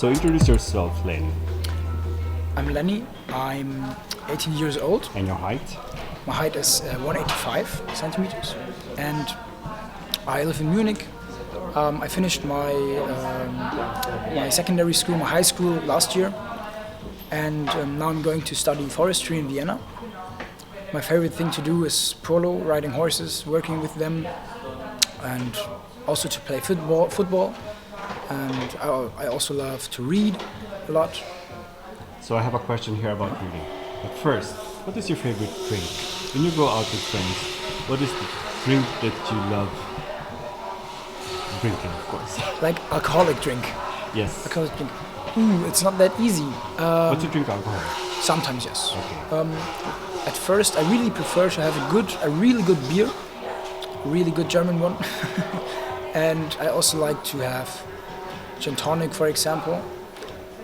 So introduce yourself, Lenny. I'm Lenny. I'm 18 years old. And your height? My height is 185 centimeters, and I live in Munich. I finished my my secondary school, my high school last year, and now I'm going to study forestry in Vienna. My favorite thing to do is polo, riding horses, working with them, and also to play football. And I also love to read a lot. So I have a question here about reading. But first, what is your favorite drink? When you go out with friends, what is the drink that you love drinking, of course? Like alcoholic drink. Yes. Alcoholic drink. It's not that easy. But you drink alcohol? Sometimes, yes. Okay. At first, I really prefer to have a really good beer, a really good German one. And I also like to have gin tonic, for example.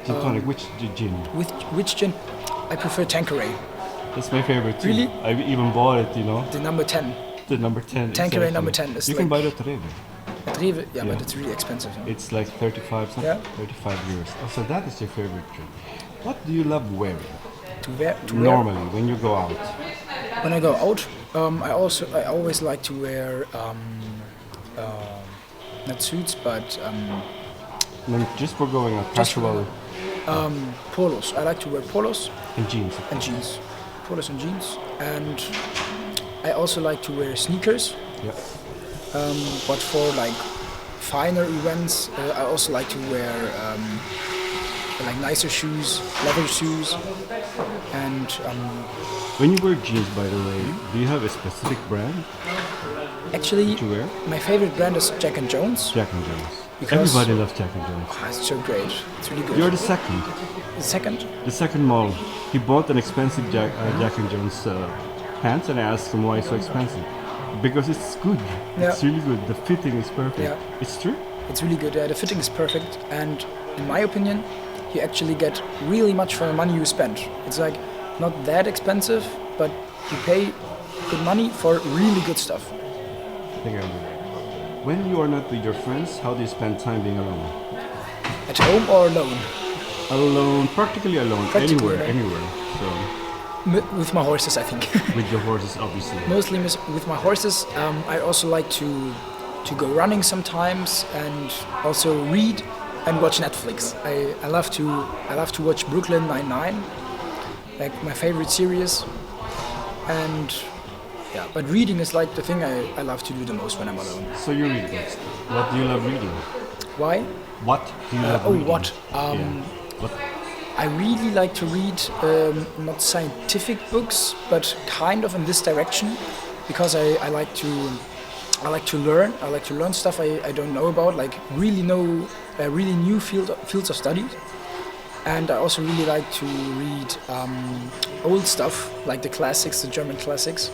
Gin tonic, which gin? Which gin? I prefer Tanqueray. That's my favorite too. Really? I even bought it, you know. The number 10. The number 10. Tanqueray exactly. number 10 is you like... can buy it at Rewe. At Rewe? Yeah, but it's really expensive. No? It's like 35 something. Yeah. 35 euros. Oh, so that is your favorite drink. What do you love wearing? To wear? Normally, when you go out. When I go out, I always like to wear not suits, but No, just for going out, casual polos. I like to wear polos and jeans. and jeans, polos and jeans, and I also like to wear sneakers. Yeah. But for like finer events, I also like to wear like nicer shoes, leather shoes, and When you wear jeans, by the way, do you have a specific brand actually, to wear? my favorite brand is Jack and Jones. Jack and Jones. Because- Everybody loves Jack and Jones. It's so great. It's really good. You're the second. The second, model. He bought an expensive Jack and Jones pants, and I asked him why it's so expensive. Because it's good. Yeah. It's really good. The fitting is perfect. Yeah. It's true. it's really good. The fitting is perfect, and in my opinion, you actually get really much for the money you spend. It's like not that expensive, but you pay good money for really good stuff. I think I agree. When you are not with your friends, how do you spend time being alone? At home or alone? Alone, practically alone, Practically anywhere, alone. anywhere. So With my horses, I think. with your horses, obviously. Mostly with my horses. I also like to go running sometimes, and also read and watch Netflix. I love to watch Brooklyn Nine-Nine, like my favorite series. And yeah, but reading is like the thing I love to do the most when I'm alone. So you read books. What do you love reading? Why? What do you love reading? What? What? I really like to read not scientific books, but kind of in this direction, because I like to learn. I like to learn stuff I don't know about, like really new fields of study. And I also really like to read old stuff, like the classics, the German classics,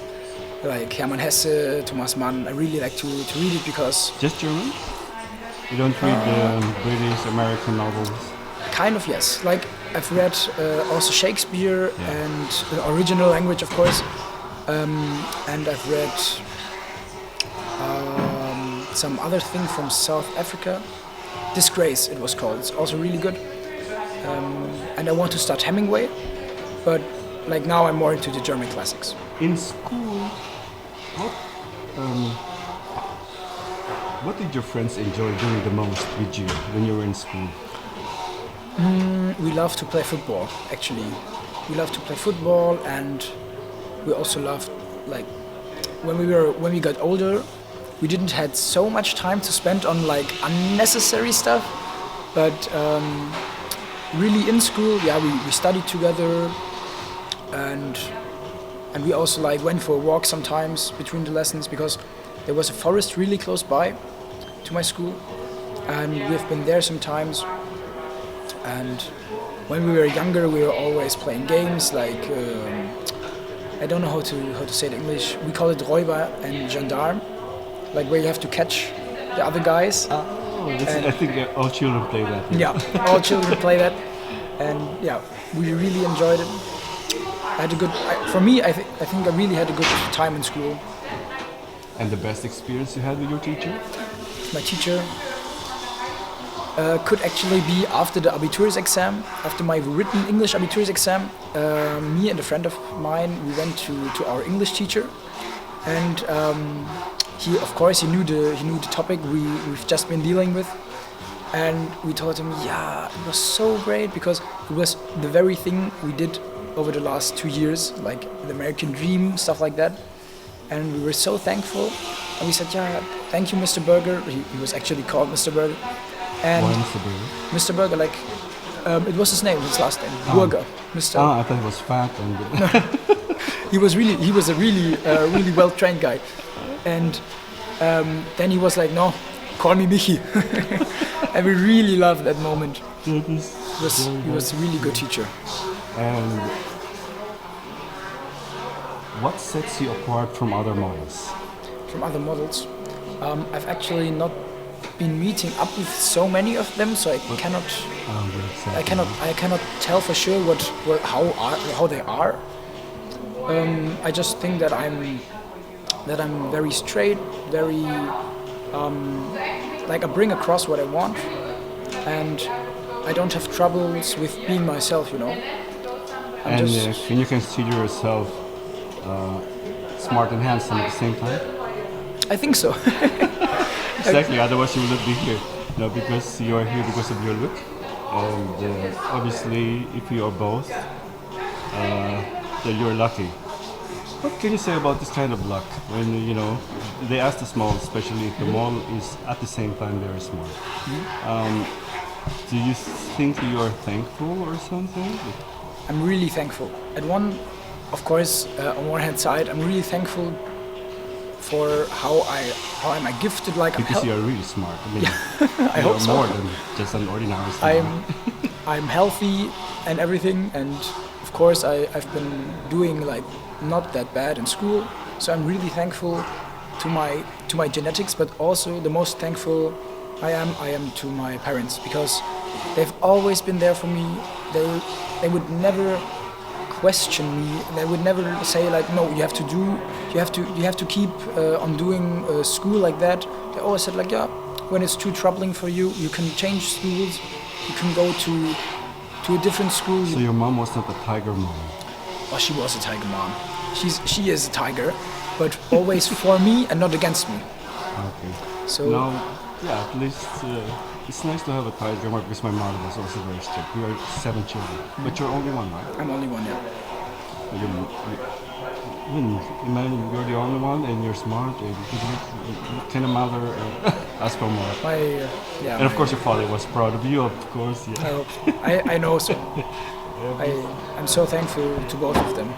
like Hermann Hesse, Thomas Mann. I really like to read it because... Just German? You don't read British, American novels? Kind of, yes. Like, I've read also Shakespeare and the original language, of course. And I've read some other thing from South Africa. Disgrace, it was called. It's also really good. And I want to start Hemingway, but like now I'm more into the German classics. In school, what did your friends enjoy doing the most with you when you were in school? We love to play football, actually. We love to play football, and we also loved, like, when we got older, we didn't had so much time to spend on like unnecessary stuff, but really in school, yeah, we studied together, and we also like went for a walk sometimes between the lessons, because there was a forest really close by to my school, and we've been there sometimes. And when we were younger, we were always playing games like I don't know how to say it in English. We call it Räuber and Gendarme, like where you have to catch the other guys. I think all children play that. Yeah, all children play that, and yeah, we really enjoyed it. I had a good. For me, I think I really had a good time in school. And the best experience you had with your teacher? My teacher. could actually be after the Abitur's exam, after my written English Abitur's exam. Me and a friend of mine, we went to our English teacher, and he, of course, he knew the topic we've just been dealing with, and we told him, yeah, it was so great because it was the very thing we did over the last 2 years, like the American dream, stuff like that, and we were so thankful. And we said, yeah, thank you, Mr. Berger. He was actually called Mr. Berger. And Why Mr. Burger? Mr. Berger, like, it was his name, his last name, Burger. Mr. Ah, I thought he was fat and. He was a really well-trained guy. And then he was like, no, call me Michi. And we really loved that moment. He was a really good teacher. And what sets you apart from other models? From other models, I've actually not been meeting up with so many of them, so I cannot tell for sure how they are. I just think that I'm very straight, very like I bring across what I want, and I don't have troubles with being myself, you know. And can you consider yourself smart and handsome at the same time? I think so. Exactly, otherwise you wouldn't be here. No, because you are here because of your look. And obviously, if you are both, then you're lucky. What can you say about this kind of luck? When, you know, they ask the small, especially if the model is at the same time very smart. Do you think you are thankful or something? I'm really thankful. At one, of course, on one hand side, I'm really thankful for how am I gifted, like because you are really smart. I mean, I hope so. More than just an ordinary smart. I'm healthy and everything, and of course I've been doing like not that bad in school, so I'm really thankful to my genetics, but also the most thankful I am to my parents, because they've always been there for me. They would never question me. They would never say like, no, you have to keep on doing school like that. They always said like, yeah, when it's too troubling for you, you can change schools. You can go to a different school. So your mom was not a tiger mom? Oh, she was a tiger mom. She is a tiger, but always for me and not against me. Okay. So now, yeah, at least it's nice to have a tiger mom, because my mother was also very strict. We are 7 children, but you're only one, right? I'm only one, yeah. Imagine you're the only one and you're smart, and what kind of mother ask for more? And of course your father was proud of you, of course. Yeah. I know so. I'm so thankful to both of them.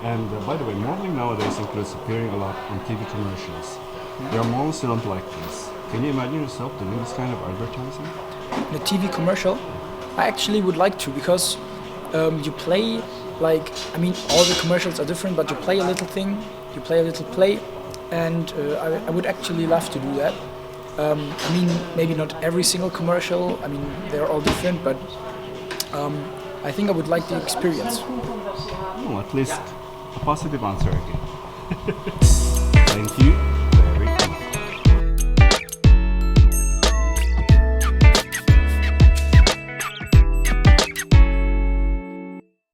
And by the way, modeling nowadays includes appearing a lot on TV commercials. There are models who don't like this. Can you imagine yourself doing this kind of advertising? The TV commercial? I actually would like to, because you play, like, I mean, all the commercials are different, but you play a little thing, you play a little play, and I would actually love to do that. I mean, maybe not every single commercial, I mean, they're all different, but I think I would like the experience. Well, at least a positive answer again. Thank you.